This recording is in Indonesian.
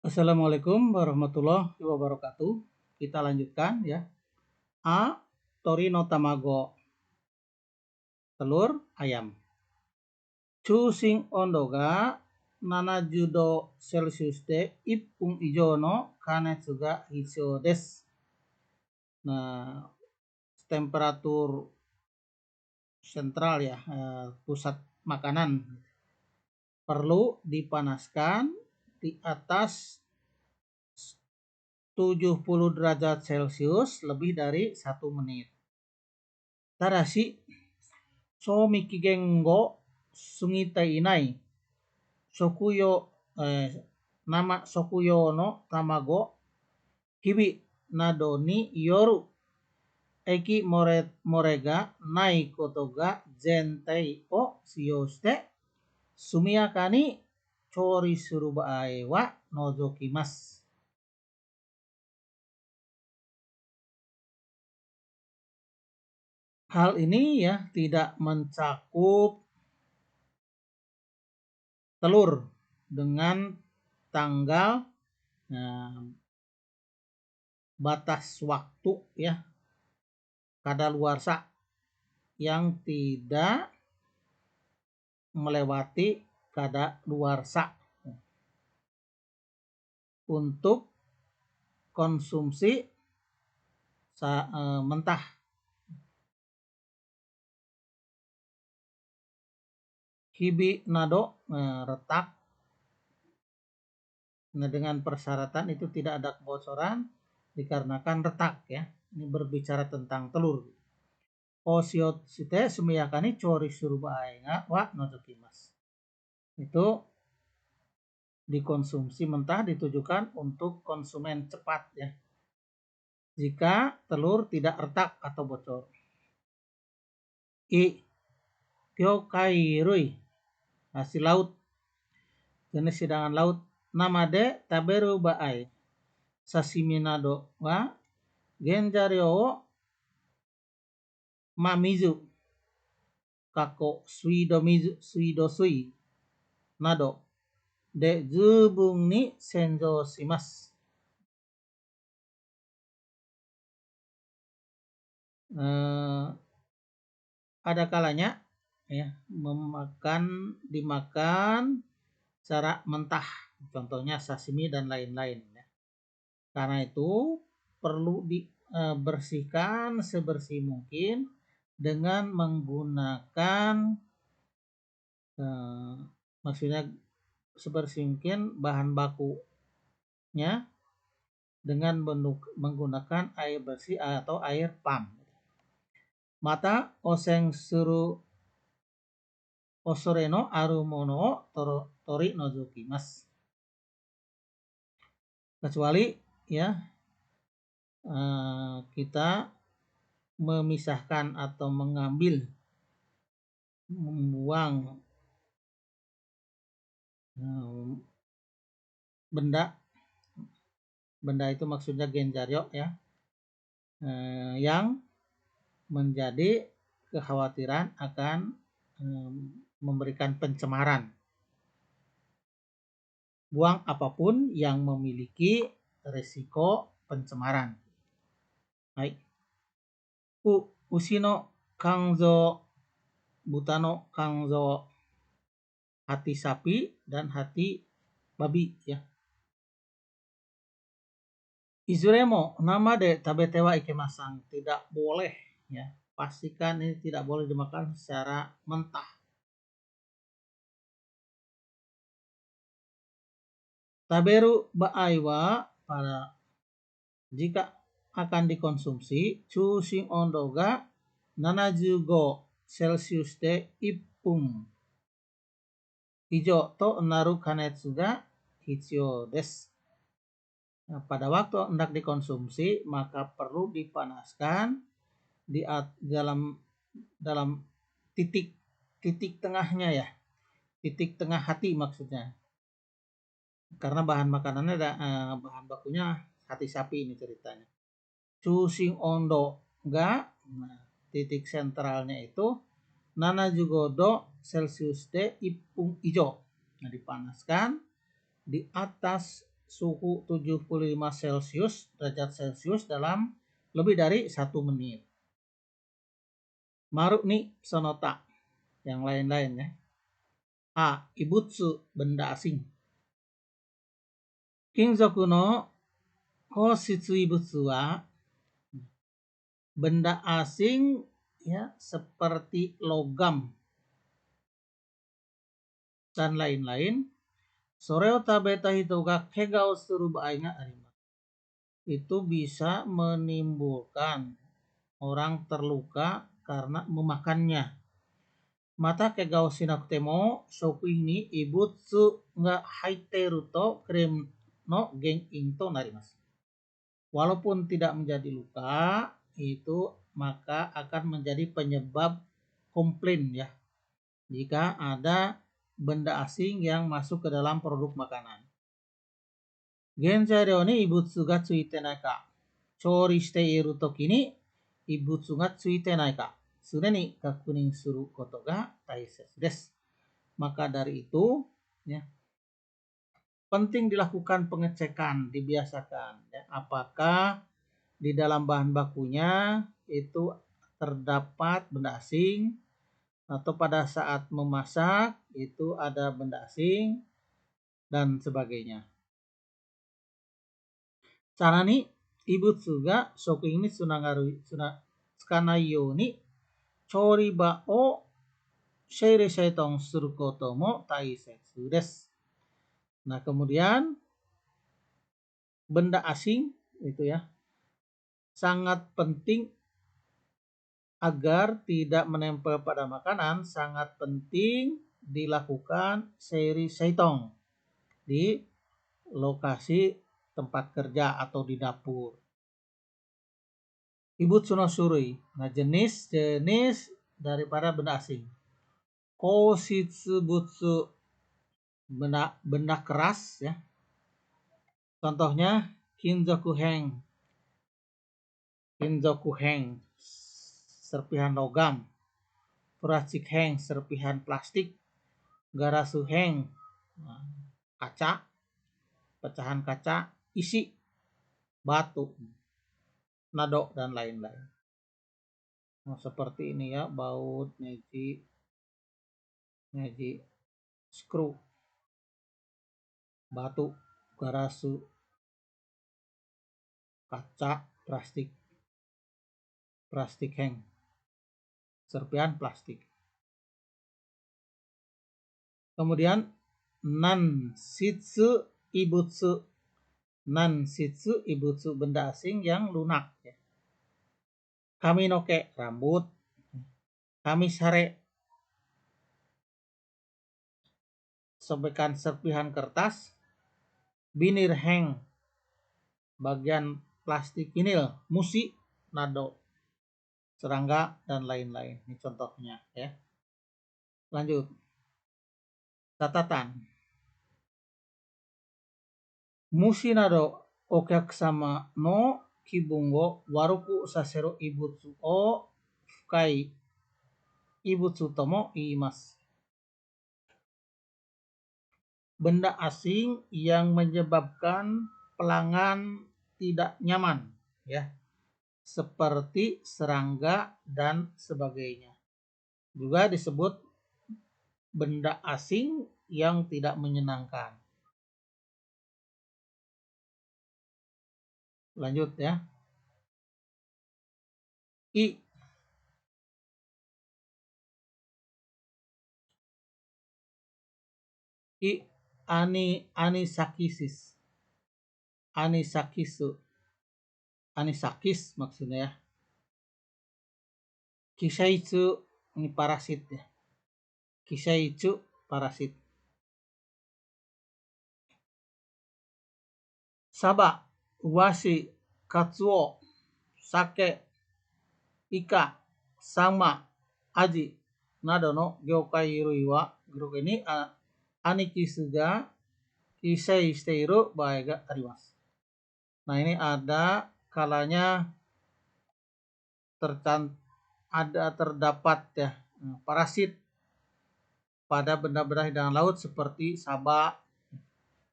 Assalamualaikum warahmatullahi wabarakatuh. Kita lanjutkan ya. A. Torino tamago. Telur ayam. Chusing ondo ga 70 Celsius de 1分以上の加熱が必要です. Nah, temperatur sentral ya, pusat makanan perlu dipanaskan di atas 70 derajat Celcius lebih dari 1 menit. Tadashi, soumiki gengo sugite inai shokuyo nama shokuyo no tamago hibi nado ni yoru eki more ga nai koto ga zentai o shiyou shite sumiaka ni chori suru bae wa nozokimasu. Hal ini ya tidak mencakup telur dengan tanggal batas waktu ya kadaluarsa yang tidak melewati kadaluarsa untuk konsumsi mentah. Hibi nado retak. Nah, dengan persyaratan itu tidak ada kebocoran dikarenakan retak ya. Ini berbicara tentang telur. Oshio shite sumiyaka ni chori suru bae ga wa nozokimasu. Itu dikonsumsi mentah ditujukan untuk konsumen cepat ya. Jika telur tidak retak atau bocor. I. Kyokairui, hasil laut, jenis hidangan laut. Nama de taberu bae sashimi nado wa genjaryo o mamizu kako suidosui nado de zubun ni senjou shimasu. Ada kalanya ya dimakan secara mentah, contohnya sashimi dan lain-lain ya. Karena itu perlu dibersihkan sebersih mungkin dengan menggunakan maksudnya sebersih mungkin bahan bakunya dengan menggunakan air bersih atau air pam. Mata oseng suru osore no aru mono o tori nozokimasu. Kecuali ya kita memisahkan atau membuang benda itu maksudnya genjaryo ya, yang menjadi kekhawatiran akan memberikan pencemaran. Buang apapun yang memiliki risiko pencemaran. Hai. Ushino kanzo, butano kanzo, hati sapi dan hati babi ya. Izuremo nama de tabete wa ikemasan, tidak boleh ya. Pastikan ini tidak boleh dimakan secara mentah. Taberu baai wa pada jika akan dikonsumsi chushin ondo ga 75 Celsius de 1分以上となる加熱が必要です. Nah, pada waktu hendak dikonsumsi maka perlu dipanaskan di dalam titik tengahnya ya, titik tengah hati maksudnya. Karena bahan makanannya ada bahan bakunya hati sapi ini ceritanya. Chushin ondo ga titik sentralnya itu 75 Celsius de 1分以上. Nah, dipanaskan di atas suhu 75 derajat Celcius dalam lebih dari 1 menit. Maru ni sonota, yang lain-lain ya. A. Ibutsu, benda asing. Kinzoku no koshitsu ibutsu wa, benda asing ya seperti logam dan lain-lain. Sore o tabeta hito ga kega o suru baai ga arimasu. Itu bisa menimbulkan orang terluka karena memakannya. Mata kega o shinakute mo shokuin ni ibutsu ga haiteru to krem no genin to narimasu. Walaupun tidak menjadi luka, itu maka akan menjadi penyebab komplain ya. Jika ada benda asing yang masuk ke dalam produk makanan. Genzairyo ni ibutsu ga tsuite nai ka, chori shite iru toki ni ibutsu ga tsuite nai ka, sude ni kakunin suru koto ga taisetsu desu. Maka dari itu ya, penting dilakukan pengecekan, dibiasakan ya, apakah di dalam bahan bakunya itu terdapat benda asing, atau pada saat memasak itu ada benda asing dan sebagainya. Cara ni ibutsu ga shokuin ni tsukanai you ni chori ba o seirei seitong suru koto mo taisetsu desu. Nah, kemudian benda asing itu ya sangat penting agar tidak menempel pada makanan, sangat penting dilakukan seiri seitong di lokasi tempat kerja atau di dapur. Ibutsu no surui, nah jenis daripada benda asing. Koshitsu butsu, benda keras ya. Contohnya kinzoku heng, serpihan logam. Plastik heng, serpihan plastik. Garasu heng, kaca, pecahan kaca. Isi, batu, nado dan lain-lain. Nah, seperti ini ya, baut, neji, skru, batu, garasu, kaca, plastik heng, serpihan plastik. Kemudian nansitsu ibutsu, benda asing yang lunak ya. Kaminoke, rambut. Kamisare, sobekan serpihan kertas. Binir heng, bagian plastik vinil. Musi, nado, serangga dan lain-lain. Ini contohnya ya. Lanjut. Catatan. Musi nado okyakusama no kibun wo waruku saseru ibutsu o fukai ibutsu to mo iimasu. Benda asing yang menyebabkan pelanggan tidak nyaman ya, seperti serangga dan sebagainya. Juga disebut benda asing yang tidak menyenangkan. Lanjut ya. I. Anisakis maksudnya ya. Kisaichu, ini parasit ya. Kisaichu, parasit. Saba, washi, katsuo, sake, ika, sama, aji, nado no gyokai rui wa grup ini anikisu ga kisei shiteiru bae ga arimasu. Nah, ini ada kalanya terdapat ya parasit pada benda-benda hidangan laut seperti saba,